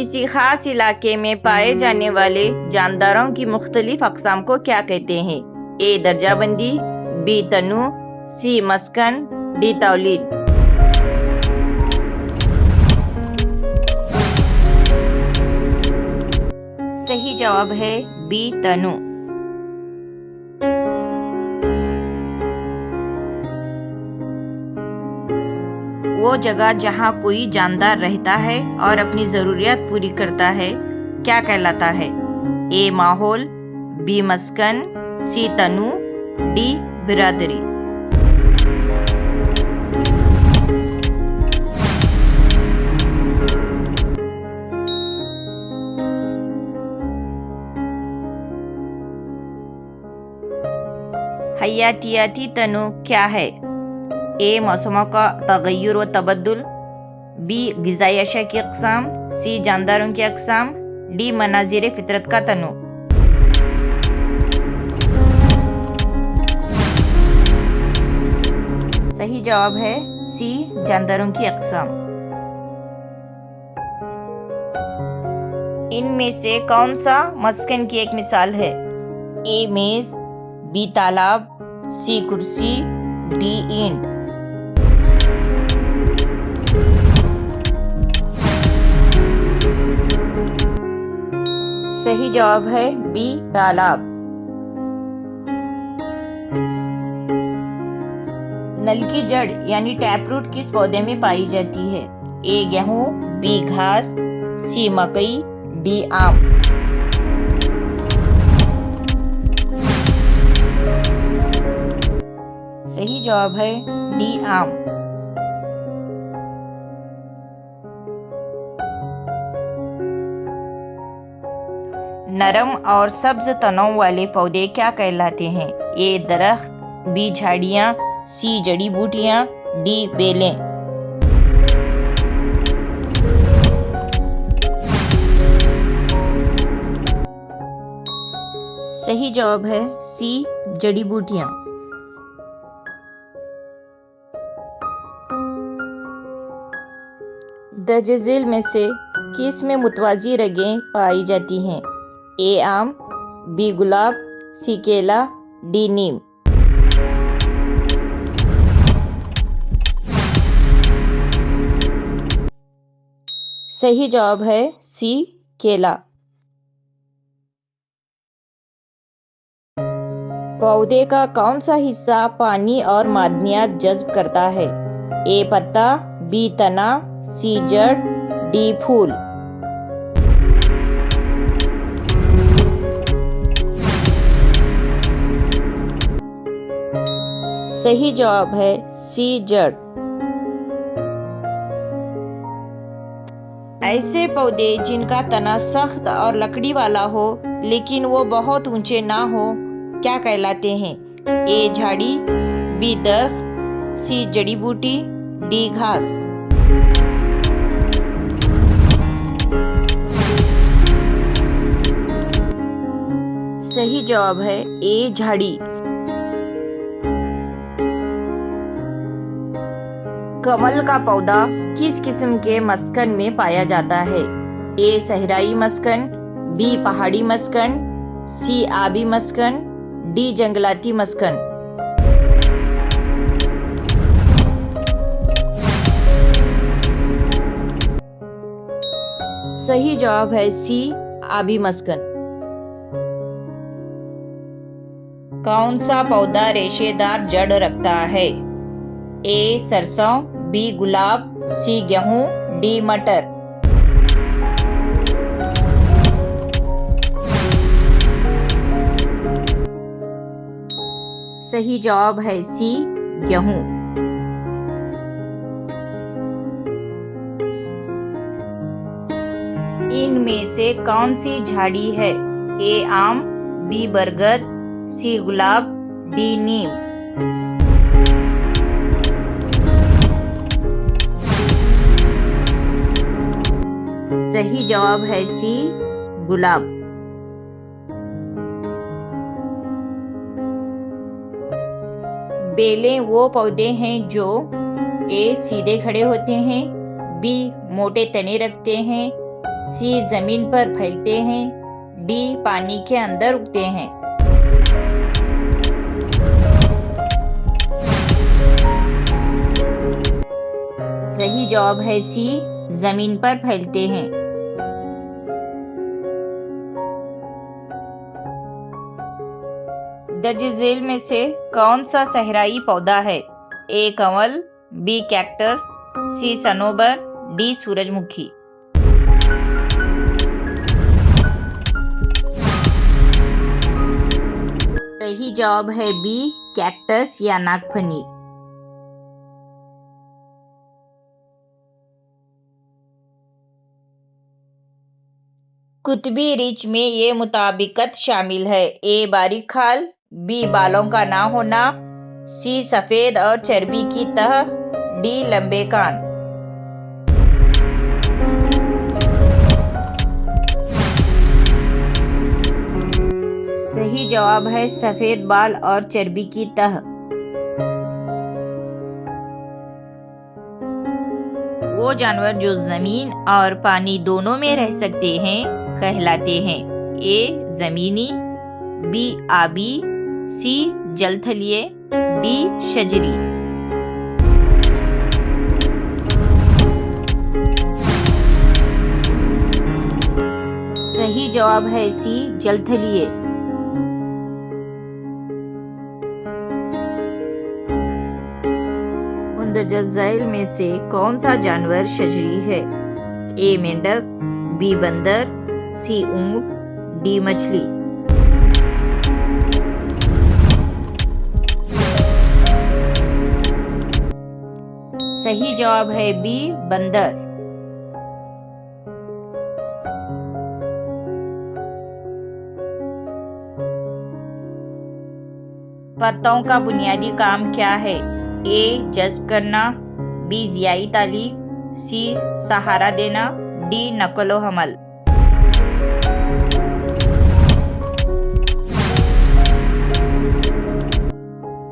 किसी खास इलाके में पाए जाने वाले जानदारों की मुख्तलिफ अक़साम को क्या कहते हैं? ए दर्जाबंदी, बी तनु, सी मस्कन, डी तौलीद। सही जवाब है बी तनु। वो जगह जहाँ कोई जानदार रहता है और अपनी ज़रूरियात पूरी करता है क्या कहलाता है? ए माहौल, बी मस्कन, सी तनु, डी बिरादरी। हयातियाती तनु क्या है? ए मौसमों का तगय्युर व तबद्दुल, बी ग़िज़ाई अशिया की अक़साम, सी जानदारों की अक़साम, डी मनाज़िर फ़ितरत का तनु। सही जवाब है सी जानदारों की अक़साम। इनमें से कौन सा मस्कन की एक मिसाल है? ए मेज़, बी तालाब, सी कुर्सी, डी ईंट। सही जवाब है बी तालाब। नल की जड़ यानी टैप रूट किस पौधे में पाई जाती है? ए गेहूं, बी घास, सी मकई, डी आम। सही जवाब है डी आम। नरम और सब्ज तनों वाले पौधे क्या कहलाते हैं? ए दरख्त, बी झाड़ियाँ, सी जड़ी बूटियाँ, डी बेलें। सही जवाब है सी जड़ी बूटियाँ। दर्ज झेल में से किस में मुतवाज़ी रगें पाई जाती हैं? ए आम, बी गुलाब, सी केला, डी नीम। सही जवाब है सी केला। पौधे का कौन सा हिस्सा पानी और मादनियात जज़्ब करता है? ए पत्ता, बी तना, सी जड़, डी फूल। सही जवाब है सी जड़। ऐसे पौधे जिनका तना सख्त और लकड़ी वाला हो लेकिन वो बहुत ऊंचे ना हो क्या कहलाते हैं? ए झाड़ी, बी दरख्त, सी जड़ी बूटी, डी घास। सही जवाब है ए झाड़ी। कमल का पौधा किस किस्म के मस्कन में पाया जाता है? ए सहराई मस्कन, बी पहाड़ी मस्कन, सी आबी मस्कन, डी जंगलाती मस्कन। सही जवाब है सी आबी मस्कन। कौन सा पौधा रेशेदार जड़ रखता है? ए सरसों, बी गुलाब, सी गेहूं, डी मटर। सही जवाब है सी गेहूं। इनमें से कौन सी झाड़ी है? ए आम, बी बरगद, सी गुलाब, डी नीम। सही जवाब है सी गुलाब। बेलें वो पौधे हैं जो ए सीधे खड़े होते हैं, बी मोटे तने रखते हैं, सी जमीन पर फैलते हैं, डी पानी के अंदर उगते हैं। सही जवाब है सी, जमीन पर फैलते हैं। दर्ज झेल में से कौन सा सहराई पौधा है? ए कंवल, बी कैक्टस, सी सनोबर, डी सूरजमुखी। सही जवाब है बी कैक्टस या नागफनी। कुतबी रिच में ये मुताबिकत शामिल है। ए बारीक खाल, बी बालों का ना होना, सी सफेद और चर्बी की तह, डी लंबे कान। सही जवाब है सफेद बाल और चर्बी की तह। वो जानवर जो जमीन और पानी दोनों में रह सकते हैं कहलाते हैं। ए जमीनी, बी आबी, सी जलथलीय, डी शजरी। सही जवाब है सी जलथलीय। मुंदरजा झैल में से कौन सा जानवर शजरी है? ए मेंढक, बी बंदर, सी ऊंट, डी मछली। सही जवाब है बी बंदर। पत्तों का बुनियादी काम क्या है? ए जज्ब करना, बी जियाई तालीफ, सी सहारा देना, डी नकलो हमल।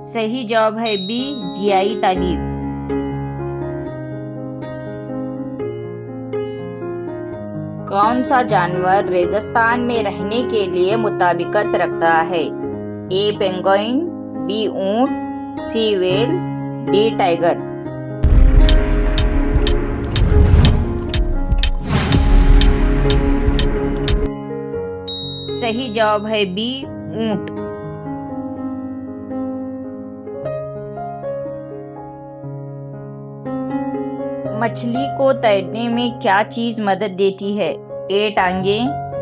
सही जवाब है बी जियाई तालीफ। कौन सा जानवर रेगिस्तान में रहने के लिए मुताबिकत रखता है? ए पेंगुइन, बी ऊंट, सी व्हेल, डी टाइगर। सही जवाब है बी ऊंट। मछली को तैरने में क्या चीज मदद देती है? ए टांगे,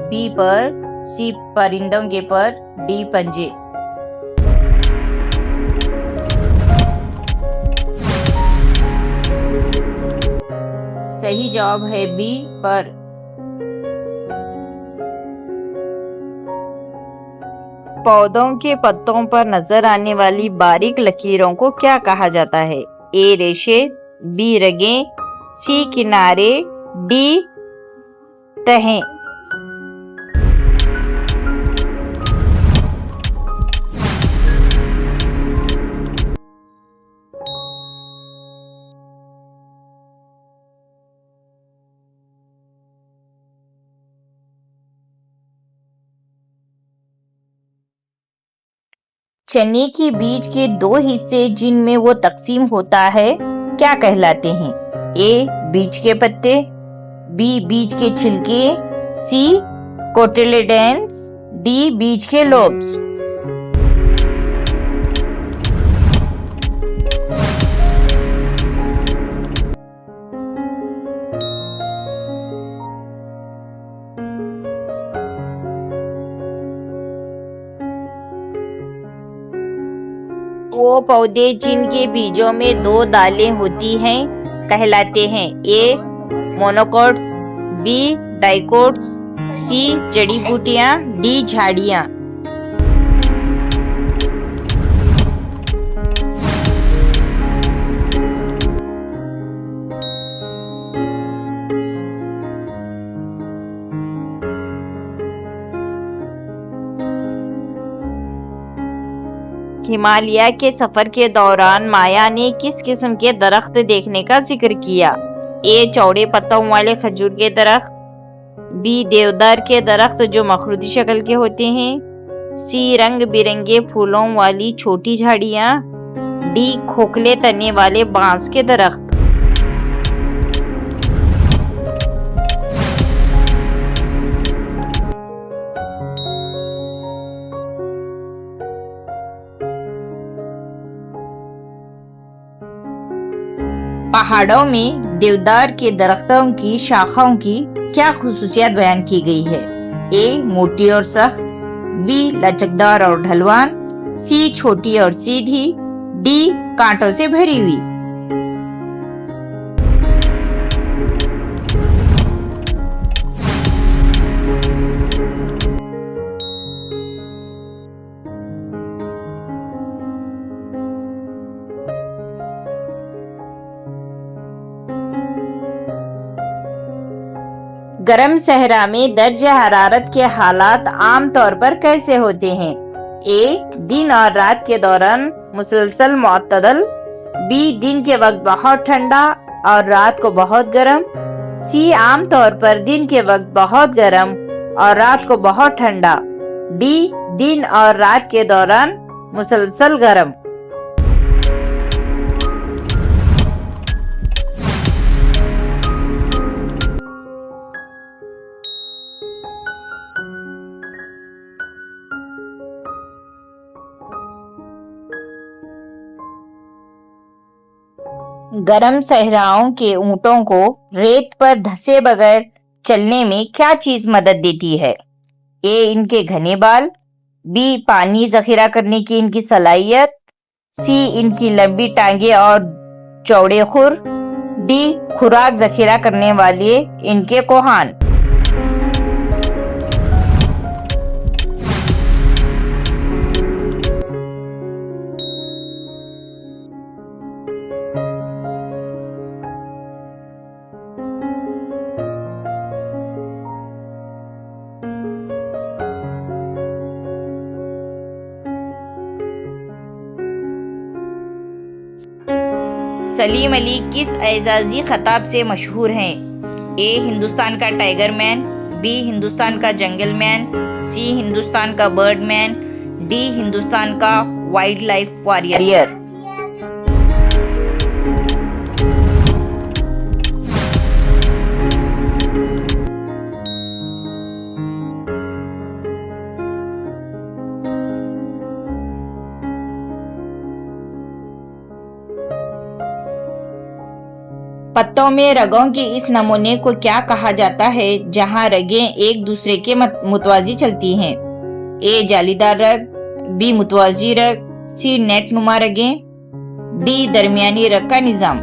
बी पर, सी परिंदों के पर, डी पंजे। सही जवाब है बी पर। पौधों के पत्तों पर नजर आने वाली बारीक लकीरों को क्या कहा जाता है? ए रेशे, बी रगें, सी किनारे, डी तहें। चने के बीज के दो हिस्से जिनमें वो तकसीम होता है क्या कहलाते हैं? ए बीज के पत्ते, बी बीज के छिलके, सी कोटिलेडन्स, डी बीज के लोब्स। वो पौधे जिनके बीजों में दो दालें होती हैं कहलाते हैं। ए मोनोकोट्स, बी डाइकोट्स, सी जड़ी बूटियां, डी झाड़ियां। हिमालय के सफर के दौरान माया ने किस किस्म के दरख्त देखने का जिक्र किया? ए चौड़े पत्तों वाले खजूर के दरख्त, बी देवदार के दरख्त जो मखरूती शक्ल के होते हैं। सी रंग बिरंगे फूलों वाली छोटी झाड़ियां। डी खोखले तने वाले बांस के दरख्त। पहाड़ों में देवदार के दरख्तों की शाखाओं की क्या खुसूसियत बयान की गई है? ए मोटी और सख्त, बी लचकदार और ढलवान, सी छोटी और सीधी, डी कांटों से भरी हुई। गर्म सहरा में दर्जे हरारत के हालात आम तौर पर कैसे होते हैं? ए दिन और रात के दौरान मुसलसल मुअत्तदल, बी दिन के वक्त बहुत ठंडा और रात को बहुत गर्म, सी आम तौर पर दिन के वक्त बहुत गर्म और रात को बहुत ठंडा, डी दिन और रात के दौरान मुसलसल गर्म। गर्म सहराओं के ऊंटों को रेत पर धंसे बगैर चलने में क्या चीज मदद देती है? ए इनके घने बाल, बी पानी जखीरा करने की इनकी सलाहियत, सी इनकी लंबी टांगे और चौड़े खुर, डी खुराक जखीरा करने वाले इनके कोहान। सलीम अली किस एजाजी खिताब से मशहूर हैं? ए हिंदुस्तान का टाइगर मैन, बी हिंदुस्तान का जंगल मैन, सी हिंदुस्तान का बर्ड मैन, डी हिंदुस्तान का वाइल्ड लाइफ वॉरियर। पत्तों में रगों के इस नमूने को क्या कहा जाता है जहां रगें एक दूसरे के मुतवाजी चलती हैं? ए जालीदार रग, बी मुतवाजी रग, सी नेट नुमा रगें, डी दरमियानी रग का निजाम।